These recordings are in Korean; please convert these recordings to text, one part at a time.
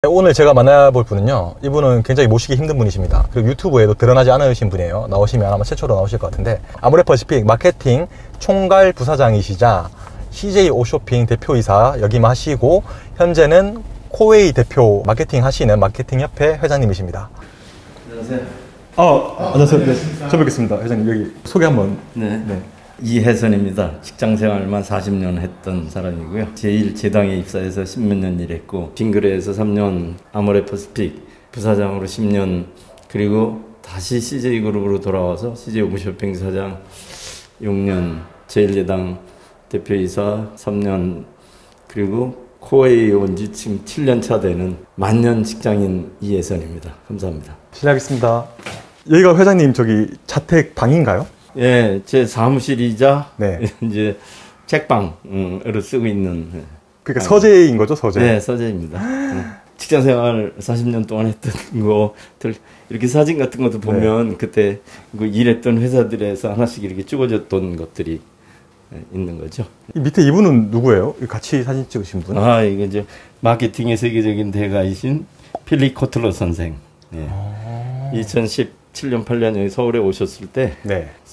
오늘 제가 만나볼 분은요, 이분은 굉장히 모시기 힘든 분이십니다. 그리고 유튜브에도 드러나지 않으신 분이에요. 나오시면 아마 최초로 나오실 것 같은데, 아모레퍼시픽 마케팅 총괄 부사장이시자 CJ 오쇼핑 대표이사 역임하시고 현재는 코웨이 대표 마케팅 하시는 마케팅협회 회장님이십니다. 안녕하세요. 안녕하세요. 네, 처음 뵙겠습니다. 회장님, 여기 소개 한번. 네. 이혜선입니다. 직장생활만 40년 했던 사람이고요. 제1제당에 입사해서 10몇 년 일했고, 빙그레에서 3년, 아모레퍼시픽 부사장으로 10년, 그리고 다시 CJ그룹으로 돌아와서 CJ 오쇼핑 사장 6년, 제1제당 대표이사 3년, 그리고 코웨이 온 지 지금 7년 차 되는 만년 직장인 이혜선입니다. 감사합니다. 실례하겠습니다. 여기가 회장님 저기 자택 방인가요? 예, 제 사무실이자 네. 이제 책방으로 쓰고 있는. 그러니까 서재인 거죠, 서재? 네, 서재입니다. 직장생활 40년 동안 했던 거들 이렇게 사진 같은 것도 보면 그때 그 일했던 회사들에서 하나씩 이렇게 찍어줬던 것들이 있는 거죠. 이 밑에 이분은 누구예요? 같이 사진 찍으신 분? 이게 이제 마케팅의 세계적인 대가이신 필립 코틀러 선생. 네. 2017년 8년 여기 서울에 오셨을 때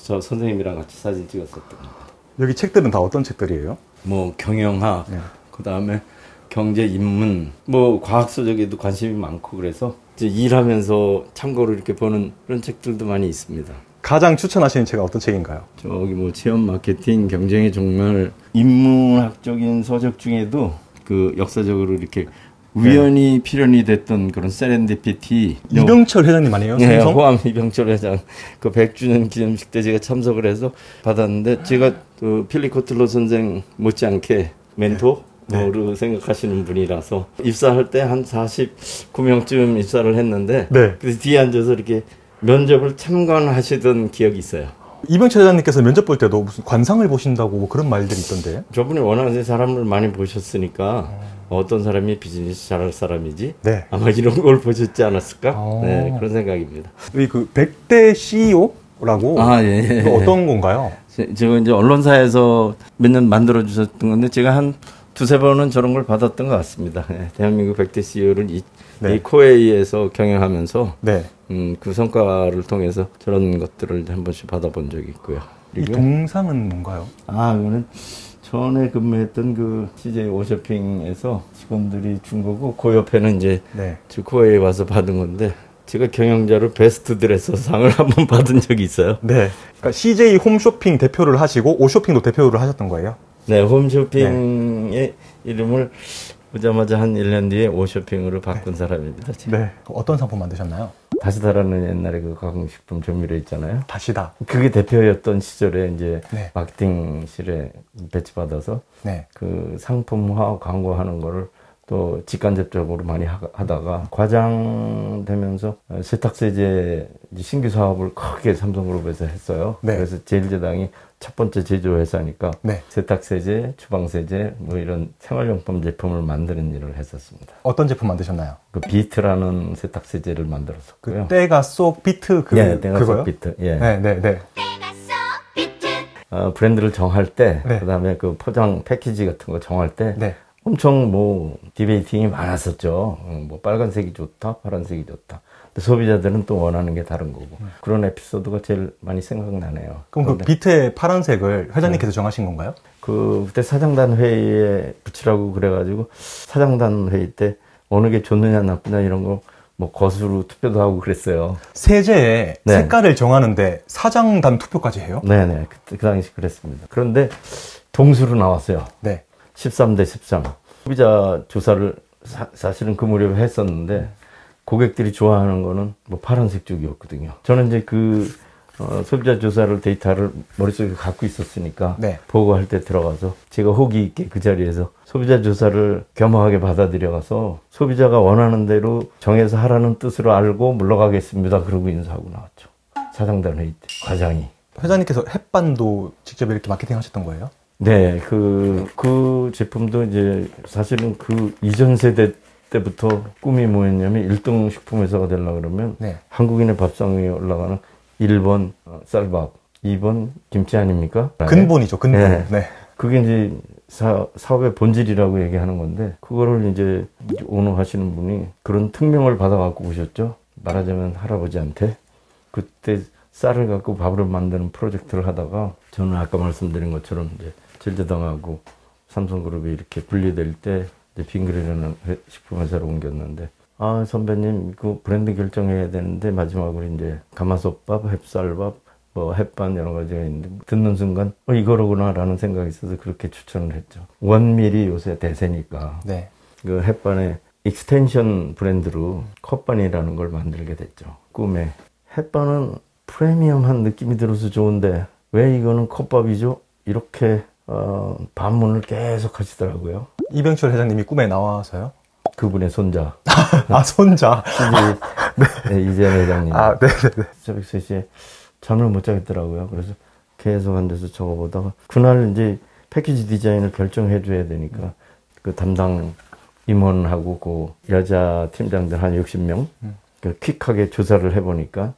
저 선생님이랑 같이 사진 찍었었던 겁니다. 여기 책들은 다 어떤 책들이에요? 뭐 경영학, 그다음에 경제 인문, 뭐 과학 서적에도 관심이 많고 그래서 이제 일하면서 참고로 이렇게 보는 그런 책들도 많이 있습니다. 가장 추천하시는 책은 어떤 책인가요? 저기 뭐 체험 마케팅, 경쟁의 종말, 인문학적인 서적 중에도 그 역사적으로 이렇게 우연히 필연이 됐던 그런 세렌디피티. 이병철 회장님 아니에요? 네, 호암 이병철 회장 그 100주년 기념식 때 제가 참석을 해서 받았는데, 제가 그 필립 코틀러 선생 못지않게 멘토로 생각하시는 분이라서 입사할 때 한 49명쯤 입사를 했는데, 그래서 뒤에 앉아서 이렇게 면접을 참관하시던 기억이 있어요. 이병철 회장님께서 면접 볼 때도 무슨 관상을 보신다고 뭐 그런 말들이 있던데. 저분이 워낙 사람을 많이 보셨으니까 어떤 사람이 비즈니스 잘할 사람이지? 아마 이런 걸 보셨지 않았을까? 네, 그런 생각입니다. 여기 그 100대 CEO라고 예. 어떤 건가요? 제가 이제 언론사에서 몇 년 만들어 주셨던 건데, 제가 한 두세 번은 저런 걸 받았던 것 같습니다. 대한민국 100대 CEO를 이 코웨이에서 경영하면서 그 성과를 통해서 저런 것들을 한 번씩 받아본 적이 있고요. 이 동상은 뭔가요? 이거는 전에 근무했던 그 CJ 오쇼핑에서 직원들이 준 거고, 그 옆에는 이제 저 코웨이에 와서 받은 건데, 제가 경영자로 베스트 드레서 상을 한번 받은 적이 있어요. 그러니까 CJ 홈쇼핑 대표를 하시고 오쇼핑도 대표를 하셨던 거예요? 네, 홈쇼핑의 이름을 오자마자 한 1년 뒤에 오쇼핑으로 바꾼 사람입니다. 제가. 어떤 상품 만드셨나요? 다시다라는 옛날에 그 가공식품 조미료 있잖아요. 다시다. 그게 대표였던 시절에 이제 마케팅실에 배치받아서 그 상품화 광고하는 거를 또 직간접적으로 많이 하다가 과장 되면서 세탁세제 신규 사업을 크게 삼성그룹에서 했어요. 그래서 제1제당이 첫 번째 제조회사니까 세탁세제, 주방세제, 뭐 이런 생활용품 제품을 만드는 일을 했었습니다. 어떤 제품 만드셨나요? 그 비트라는 세탁세제를 만들었었고요. 그 때가 쏙 비트 때가 쏙 비트. 때가 쏙 비트. 브랜드를 정할 때, 그다음에 그 포장 패키지 같은 거 정할 때 엄청 뭐 디베이팅이 많았었죠. 뭐 빨간색이 좋다, 파란색이 좋다. 근데 소비자들은 또 원하는 게 다른 거고. 그런 에피소드가 제일 많이 생각나네요. 그럼 그 비트의 파란색을 회장님께서 정하신 건가요? 그때 사장단 회의에 붙이라고 그래가지고 사장단 회의 때 어느 게 좋느냐 나쁘냐 이런 거 뭐 거수로 투표도 하고 그랬어요. 세제의 색깔을 정하는데 사장단 투표까지 해요? 네네. 그 당시 그랬습니다. 그런데 동수로 나왔어요. 13대 13. 소비자 조사를 사실은 그 무렵에 했었는데, 고객들이 좋아하는 거는 뭐 파란색 쪽이었거든요. 저는 이제 그 소비자 조사를 데이터를 머릿속에 갖고 있었으니까 보고할 때 들어가서 제가 호기 있게 그 자리에서 소비자 조사를 겸허하게 받아들여가서 소비자가 원하는 대로 정해서 하라는 뜻으로 알고 물러가겠습니다. 그러고 인사하고 나왔죠. 사장단 회의 때 과장이. 회장님께서 햇반도 직접 이렇게 마케팅 하셨던 거예요? 네, 그 제품도 이제 사실은 그 이전 세대 때부터 꿈이 뭐였냐면 1등 식품회사가 되려고 그러면 한국인의 밥상 위에 올라가는 1번 쌀밥, 2번 김치 아닙니까? 근본이죠, 근본. 그게 이제 사업의 본질이라고 얘기하는 건데, 그거를 이제 오너 하시는 분이 그런 특명을 받아갖고 오셨죠. 말하자면 할아버지한테. 그때 쌀을 갖고 밥을 만드는 프로젝트를 하다가, 저는 아까 말씀드린 것처럼 이제 제주당하고 삼성그룹이 이렇게 분리될 때 이제 빙그레라는 식품회사로 옮겼는데, 아, 선배님, 그 브랜드 결정해야 되는데, 마지막으로 이제 가마솥밥, 햅쌀밥, 뭐 햇반 여러 가지가 있는데, 듣는 순간 이거로구나라는 생각이 있어서 그렇게 추천을 했죠. 원밀이 요새 대세니까. 네. 그 햇반의 익스텐션 브랜드로 컵반이라는 걸 만들게 됐죠. 꿈에. 햇반은 프리미엄한 느낌이 들어서 좋은데 왜 이거는 컵밥이죠? 이렇게 반문을 계속 하시더라고요. 이병철 회장님이 꿈에 나와서요? 그분의 손자. 아, 손자. 네, 이재현 회장님. 아, 네네네. 새벽 3시에 잠을 못 자겠더라고요. 그래서 계속 앉아서 적어보다가 그날 이제 패키지 디자인을 결정해 줘야 되니까 그 담당 임원하고 그 여자 팀장들 한 60명 그 퀵하게 조사를 해보니까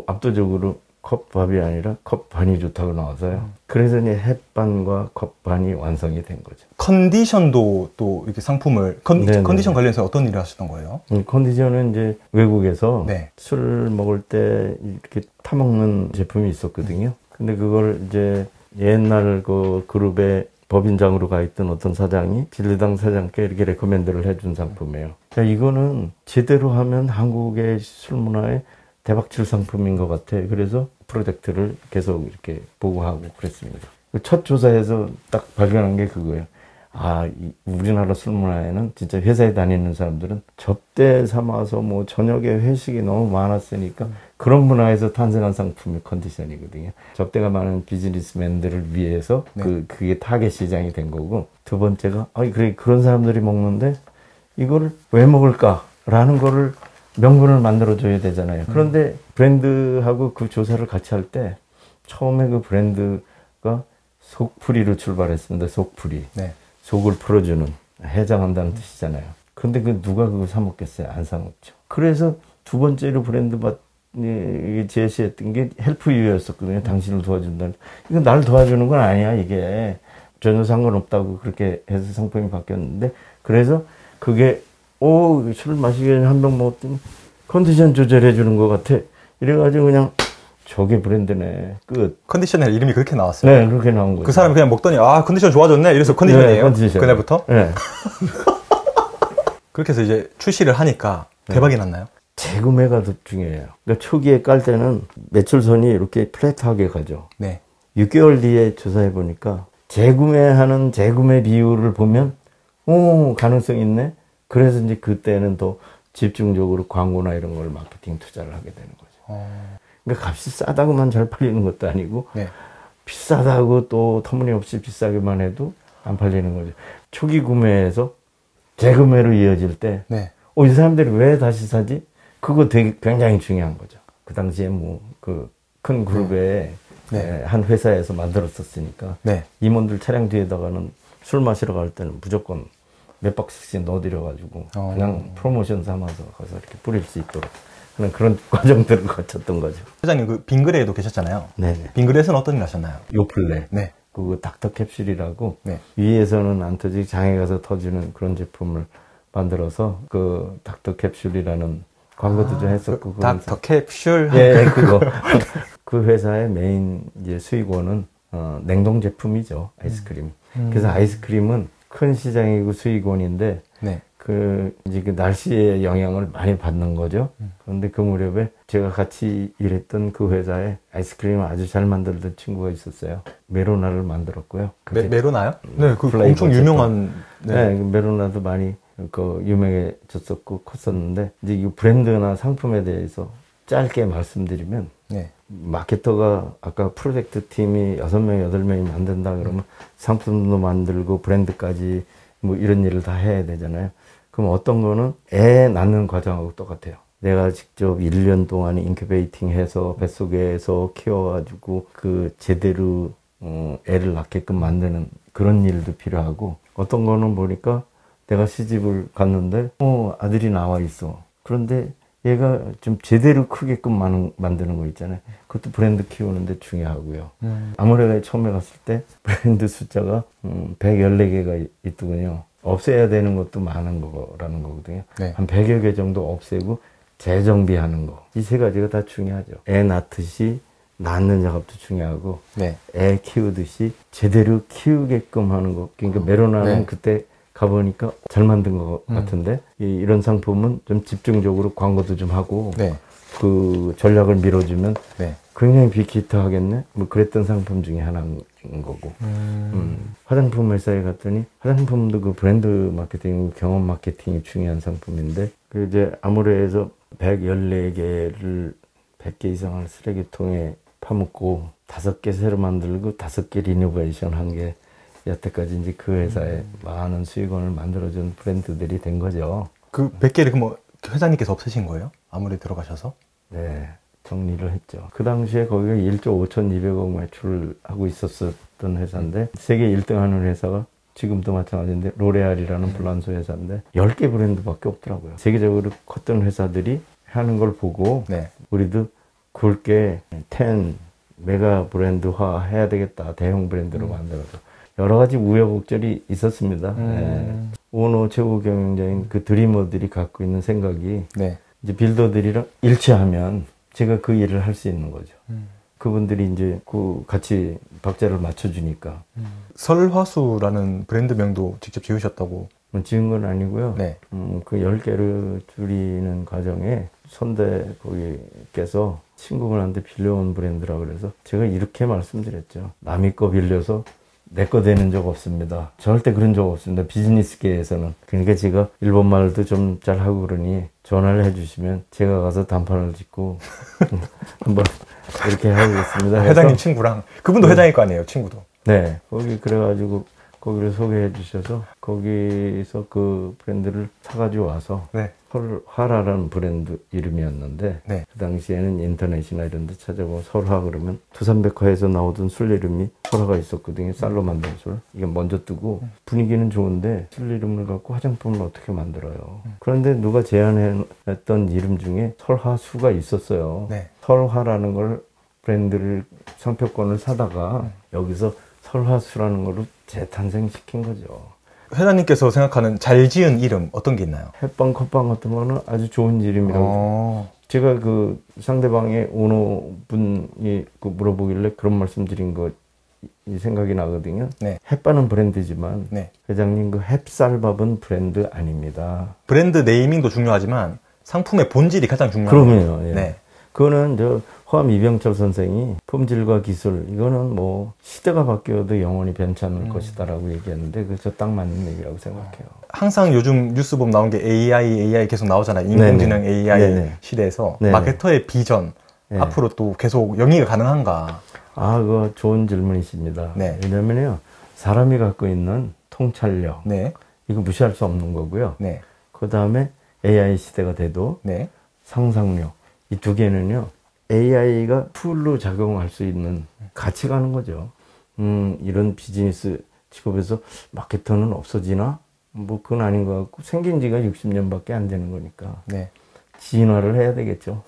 압도적으로 컵밥이 아니라 컵반이 좋다고 나와서요. 그래서 이제 햇반과 컵반이 완성이 된 거죠. 컨디션도 또 이렇게 상품을 컨디션 관련해서 어떤 일을 하셨던 거예요? 컨디션은 이제 외국에서 네. 술 먹을 때 이렇게 타먹는 제품이 있었거든요. 근데 그걸 이제 옛날 그 그룹의 법인장으로 가 있던 어떤 사장이 진리당 사장께 이렇게 레코멘드를 해준 상품이에요. 자, 이거는 제대로 하면 한국의 술 문화에 대박칠 상품인 것 같아. 그래서 프로젝트를 계속 이렇게 보고하고 그랬습니다. 첫 조사에서 딱 발견한 게 그거예요. 아, 우리나라 술 문화에는 진짜 회사에 다니는 사람들은 접대 삼아서 뭐 저녁에 회식이 너무 많았으니까 그런 문화에서 탄생한 상품이 컨디션이거든요. 접대가 많은 비즈니스맨들을 위해서 네. 그게 타겟 시장이 된 거고, 두 번째가 그래 그런 사람들이 먹는데 이거를 왜 먹을까라는 거를 명분을 만들어줘야 되잖아요. 그런데 브랜드하고 그 조사를 같이 할 때 처음에 그 브랜드가 속풀이로 출발했습니다. 속풀이. 네. 속을 풀어주는, 해장한다는 뜻이잖아요. 그런데 누가 그거 사 먹겠어요? 안 사 먹죠. 그래서 두 번째로 브랜드 제시했던 게 헬프 유였었거든요. 당신을 도와준다는. 이거 날 도와주는 건 아니야, 이게. 전혀 상관없다고 그렇게 해서 상품이 바뀌었는데, 그래서 그게 술 마시기 전에 한 병 먹었더니 컨디션 조절해 주는 것 같아. 이래가지고 그냥 저게 브랜드네. 끝. 컨디션의 이름이 그렇게 나왔어요? 네, 그렇게 나온 거죠. 그 사람이 그냥 먹더니 컨디션 좋아졌네? 이래서 컨디션이에요? 네, 컨디션. 그날부터? 네. 그렇게 해서 이제 출시를 하니까 대박이 났나요? 재구매가 더 중요해요. 그러니까 초기에 깔 때는 매출선이 이렇게 플랫하게 가죠. 네. 6개월 뒤에 조사해 보니까 재구매하는 재구매 비율을 보면 가능성 있네. 그래서 이제 그때는 또 집중적으로 광고나 이런 걸 마케팅 투자를 하게 되는 거죠. 그러니까 값이 싸다고만 잘 팔리는 것도 아니고 네. 비싸다고 또 터무니없이 비싸게만 해도 안 팔리는 거죠. 초기 구매에서 재구매로 이어질 때 네. 이 사람들이 왜 다시 사지? 그거 되게 굉장히 중요한 거죠. 그 당시에 그 큰 그룹의 네. 한 회사에서 만들었었으니까 네. 임원들 차량 뒤에다가는 술 마시러 갈 때는 무조건 몇 박스씩 넣어드려가지고 그냥 프로모션 삼아서 가서 이렇게 뿌릴 수 있도록 하는 그런 과정들을 거쳤던 거죠. 회장님 그 빙그레에도 계셨잖아요. 네. 빙그레에서는 어떤 일 하셨나요? 요플레. 네. 그 닥터 캡슐이라고 네. 위에서는 안 터지고 장에 가서 터지는 그런 제품을 만들어서 그 닥터 캡슐이라는 광고도 좀 했었고. 그 닥터 캡슐? 예, 그거. 그 회사의 메인 이제 수익원은 냉동 제품이죠. 아이스크림. 그래서 아이스크림은 큰 시장이고 수익원인데 네. 이제 그 날씨의 영향을 많이 받는 거죠. 그런데 그 무렵에 제가 같이 일했던 그 회사에 아이스크림을 아주 잘 만들던 친구가 있었어요. 메로나를 만들었고요. 메로나요? 네, 그 엄청 유명한. 네, 메로나도 많이 유명해졌었고 컸었는데 이제 이 브랜드나 상품에 대해서 짧게 말씀드리면 네. 마케터가 아까 프로젝트 팀이 6명, 8명이 만든다 그러면 상품도 만들고 브랜드까지 이런 일을 다 해야 되잖아요. 그럼 어떤 거는 애 낳는 과정하고 똑같아요. 내가 직접 1년 동안 인큐베이팅 해서 뱃속에서 키워가지고 제대로 애를 낳게끔 만드는 그런 일도 필요하고, 어떤 거는 보니까 내가 시집을 갔는데 아들이 나와 있어. 그런데 얘가 좀 제대로 크게끔 만드는 거 있잖아요. 그것도 브랜드 키우는데 중요하고요. 아무래도 처음에 갔을 때 브랜드 숫자가 114개가 있더군요. 없애야 되는 것도 많은 거라는 거거든요. 네. 한 100여 개 정도 없애고 재정비하는 거. 이 세 가지가 다 중요하죠. 애 낳듯이 낳는 작업도 중요하고 네. 애 키우듯이 제대로 키우게끔 하는 거. 그러니까 메로나는 네. 그때 가보니까 잘 만든 것 같은데 이런 상품은 좀 집중적으로 광고도 좀 하고 네. 그 전략을 밀어주면 네. 굉장히 빅히트 하겠네? 뭐 그랬던 상품 중에 하나인 거고. 화장품 회사에 갔더니 화장품도 그 브랜드 마케팅, 경험 마케팅이 중요한 상품인데 그 이제 아무래도 114개를 100개 이상을 쓰레기통에 파묻고 5개 새로 만들고 5개 리노베이션 한 게 여태까지 이제 그 회사에 많은 수익원을 만들어준 브랜드들이 된 거죠. 그 100개를 그럼 회장님께서 없으신 거예요? 아무리 들어가셔서? 네, 정리를 했죠. 그 당시에 거기가 1조 5,200억 매출을 하고 있었던 회사인데 세계 1등 하는 회사가 지금도 마찬가지인데 로레알이라는 불란서 회사인데 10개 브랜드밖에 없더라고요. 세계적으로 컸던 회사들이 하는 걸 보고 네. 우리도 굵게 10 메가 브랜드화 해야 되겠다. 대형 브랜드로 만들어서. 여러 가지 우여곡절이 있었습니다. 네. 오너 최고 경영자인 그 드리머들이 갖고 있는 생각이 네. 이제 빌더들이랑 일치하면 제가 그 일을 할 수 있는 거죠. 그분들이 이제 그 같이 박자를 맞춰주니까. 설화수라는 브랜드명도 직접 지으셨다고. 지은 건 아니고요. 네. 그 10개를 줄이는 과정에 선대 거기께서 친구분한테 빌려온 브랜드라 그래서 제가 이렇게 말씀드렸죠. 남의 거 빌려서 내 거 되는 적 없습니다. 절대 그런 적 없습니다. 비즈니스계에서는. 그러니까 제가 일본말도 좀 잘하고 그러니 전화를 해주시면 제가 가서 단판을 짓고 한번 이렇게 하겠습니다. 회장님 친구랑. 그분도 회장일 거 아니에요, 친구도. 네. 거기 그래가지고 거기를 소개해 주셔서 거기서 그 브랜드를 사가지고 와서 네. 설화라는 브랜드 이름이었는데 네. 그 당시에는 인터넷이나 이런 데 찾아보면 설화 그러면 두산백화에서 나오던 술 이름이 설화가 있었거든요. 쌀로 만든 술. 이게 먼저 뜨고 분위기는 좋은데 술 이름을 갖고 화장품을 어떻게 만들어요. 그런데 누가 제안했던 이름 중에 설화수가 있었어요. 네. 설화라는 걸 브랜드를 상표권을 사다가 여기서 설화수라는 거로 재탄생시킨 거죠. 회장님께서 생각하는 잘 지은 이름 어떤 게 있나요? 햇빵, 컵빵 같은 거는 아주 좋은 이름이라고. 제가 그 상대방의 오너분이 그 물어보길래 그런 말씀 드린 거 이 생각이 나거든요. 네. 햇반은 브랜드지만 네. 회장님 그 햅쌀밥은 브랜드 아닙니다. 브랜드 네이밍도 중요하지만 상품의 본질이 가장 중요해요. 그러면요. 예. 네. 그거는 저 호암 이병철 선생이 품질과 기술 이거는 뭐 시대가 바뀌어도 영원히 변치 않을 것이다라고 얘기했는데 그저 딱 맞는 얘기라고 생각해요. 항상 요즘 뉴스 보면 나온 게 AI 계속 나오잖아요. 인공지능 네네. AI 네네. 시대에서 네네. 마케터의 비전 네. 앞으로 또 계속 영위가 가능한가? 아, 그거 좋은 질문이십니다. 네. 왜냐면요 사람이 갖고 있는 통찰력 네. 이거 무시할 수 없는 거고요. 네. 그 다음에 AI 시대가 돼도 네. 상상력 이 두 개는요 AI가 툴로 작용할 수 있는 같이 가는 거죠. 이런 비즈니스 직업에서 마케터는 없어지나? 뭐 그건 아닌 것 같고 생긴 지가 60년밖에 안 되는 거니까 네. 진화를 해야 되겠죠.